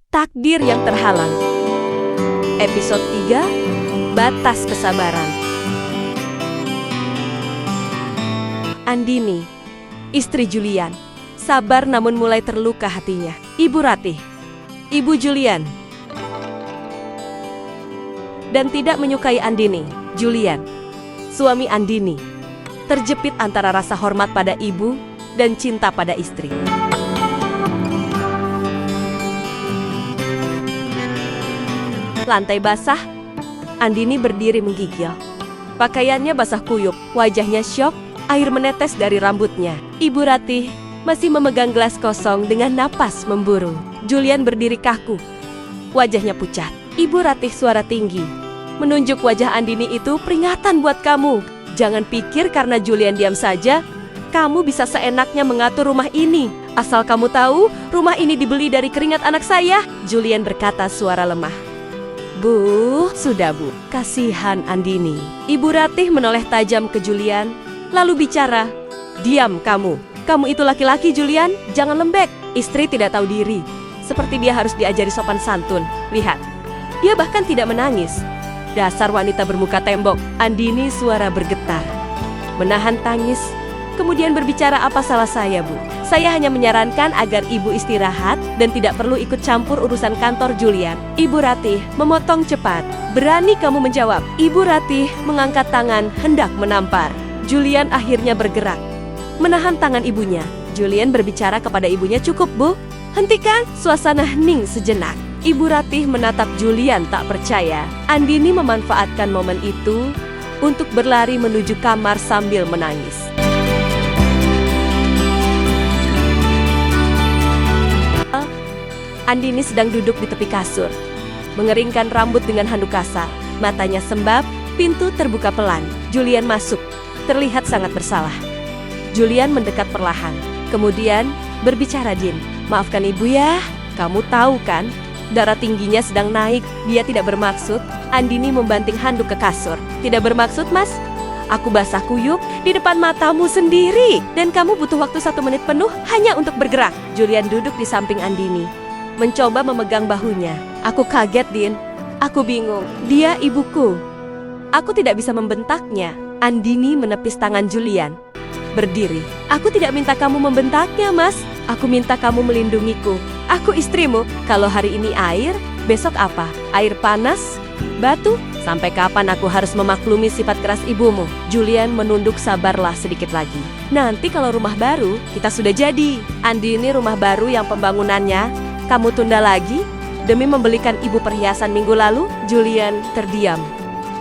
Takdir yang terhalang. Episode 3, Batas Kesabaran. Andini, istri Julian, sabar namun mulai terluka hatinya. Ibu Ratih, Ibu Julian, dan tidak menyukai Andini, Julian, suami Andini, terjepit antara rasa hormat pada ibu dan cinta pada istri. Lantai basah, Andini berdiri menggigil. Pakaiannya basah kuyup, wajahnya syok, air menetes dari rambutnya. Ibu Ratih masih memegang gelas kosong dengan napas memburu. Julian berdiri kaku, wajahnya pucat. Ibu Ratih suara tinggi, menunjuk wajah Andini itu, peringatan buat kamu. Jangan pikir karena Julian diam saja, kamu bisa seenaknya mengatur rumah ini. Asal kamu tahu, rumah ini dibeli dari keringat anak saya. Julian berkata suara lemah. Bu, sudah bu, kasihan Andini. Ibu Ratih menoleh tajam ke Julian, lalu bicara. Diam kamu. Kamu itu laki-laki Julian, jangan lembek. Istri tidak tahu diri, seperti dia harus diajari sopan santun. Lihat, dia bahkan tidak menangis. Dasar wanita bermuka tembok. Andini suara bergetar, menahan tangis, kemudian berbicara, apa salah saya bu? Saya hanya menyarankan agar ibu istirahat dan tidak perlu ikut campur urusan kantor Julian. Ibu Ratih memotong cepat. Berani kamu menjawab? Ibu Ratih mengangkat tangan hendak menampar. Julian akhirnya bergerak, menahan tangan ibunya. Julian berbicara kepada ibunya, cukup bu, hentikan. Suasana hening sejenak. Ibu Ratih menatap Julian tak percaya. Andini memanfaatkan momen itu untuk berlari menuju kamar sambil menangis. Andini sedang duduk di tepi kasur, mengeringkan rambut dengan handuk kasar. Matanya sembab, pintu terbuka pelan. Julian masuk, terlihat sangat bersalah. Julian mendekat perlahan, kemudian berbicara, Din, maafkan ibu ya, kamu tahu kan, darah tingginya sedang naik. Dia tidak bermaksud. Andini membanting handuk ke kasur. Tidak bermaksud mas, aku basah kuyup di depan matamu sendiri, dan kamu butuh waktu 1 menit penuh hanya untuk bergerak. Julian duduk di samping Andini, mencoba memegang bahunya. Aku kaget, Din. Aku bingung. Dia ibuku. Aku tidak bisa membentaknya. Andini menepis tangan Julian, berdiri. Aku tidak minta kamu membentaknya, mas. Aku minta kamu melindungiku. Aku istrimu. Kalau hari ini air, besok apa? Air panas? Batu? Sampai kapan aku harus memaklumi sifat keras ibumu? Julian menunduk, sabarlah sedikit lagi. Nanti kalau rumah baru, kita sudah jadi. Andini, rumah baru yang pembangunannya kamu tunda lagi demi membelikan ibu perhiasan minggu lalu? Julian terdiam,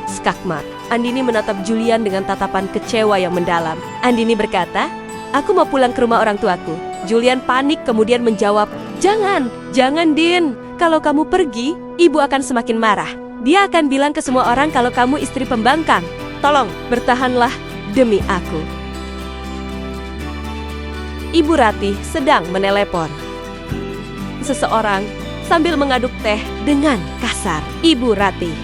skakmat. Andini menatap Julian dengan tatapan kecewa yang mendalam. Andini berkata, aku mau pulang ke rumah orang tuaku. Julian panik kemudian menjawab, jangan Din. Kalau kamu pergi, ibu akan semakin marah. Dia akan bilang ke semua orang kalau kamu istri pembangkang. Tolong, bertahanlah demi aku. Ibu Ratih sedang menelepon seseorang sambil mengaduk teh dengan kasar. Ibu Ratih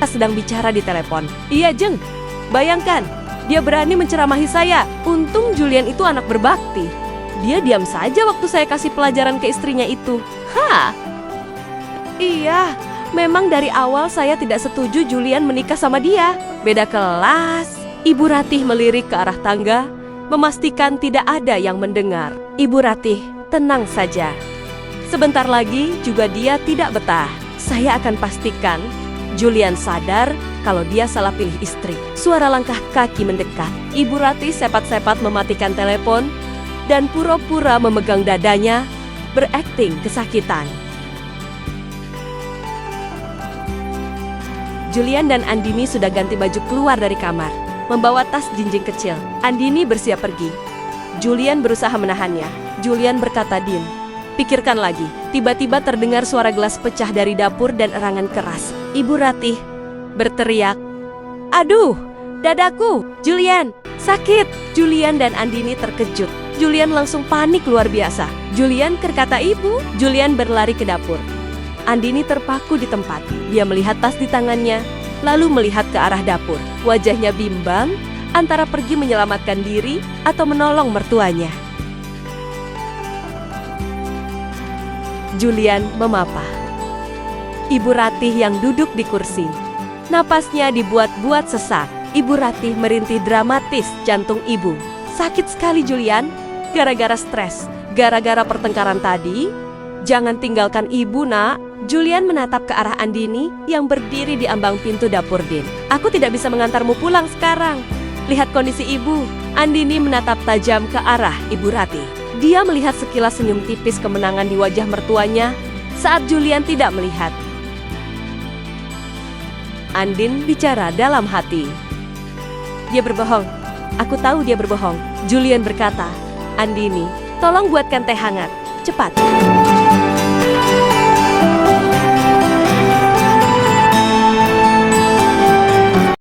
sedang bicara di telepon. Iya Jeng, bayangkan, dia berani menceramahi saya. Untung Julian itu anak berbakti. Dia diam saja waktu saya kasih pelajaran ke istrinya itu. Iya, memang dari awal saya tidak setuju Julian menikah sama dia. Beda kelas. Ibu Ratih melirik ke arah tangga, memastikan tidak ada yang mendengar. Ibu Ratih, tenang saja. Sebentar lagi juga dia tidak betah. Saya akan pastikan Julian sadar kalau dia salah pilih istri. Suara langkah kaki mendekat. Ibu Ratih sepat-sepat mematikan telepon dan pura-pura memegang dadanya, berakting kesakitan. Julian dan Andini sudah ganti baju keluar dari kamar, membawa tas jinjing kecil. Andini bersiap pergi. Julian berusaha menahannya. Julian berkata, Din, pikirkan lagi. Tiba-tiba terdengar suara gelas pecah dari dapur dan erangan keras. Ibu Ratih berteriak, aduh, dadaku, Julian, sakit. Julian dan Andini terkejut. Julian langsung panik luar biasa. Julian, kata ibu. Julian berlari ke dapur. Andini terpaku di tempat. Dia melihat tas di tangannya, lalu melihat ke arah dapur. Wajahnya bimbang antara pergi menyelamatkan diri atau menolong mertuanya. Julian memapah. Ibu Ratih yang duduk di kursi. Napasnya dibuat-buat sesak. Ibu Ratih merintih dramatis jantung ibu. Sakit sekali Julian. Gara-gara stres. Gara-gara pertengkaran tadi. Jangan tinggalkan ibu, nak. Julian menatap ke arah Andini yang berdiri di ambang pintu dapur Din. Aku tidak bisa mengantarmu pulang sekarang. Lihat kondisi ibu. Andini menatap tajam ke arah Ibu Ratih. Dia melihat sekilas senyum tipis kemenangan di wajah mertuanya saat Julian tidak melihat. Andin bicara dalam hati. Dia berbohong. Aku tahu dia berbohong. Julian berkata, Andini, tolong buatkan teh hangat. Cepat.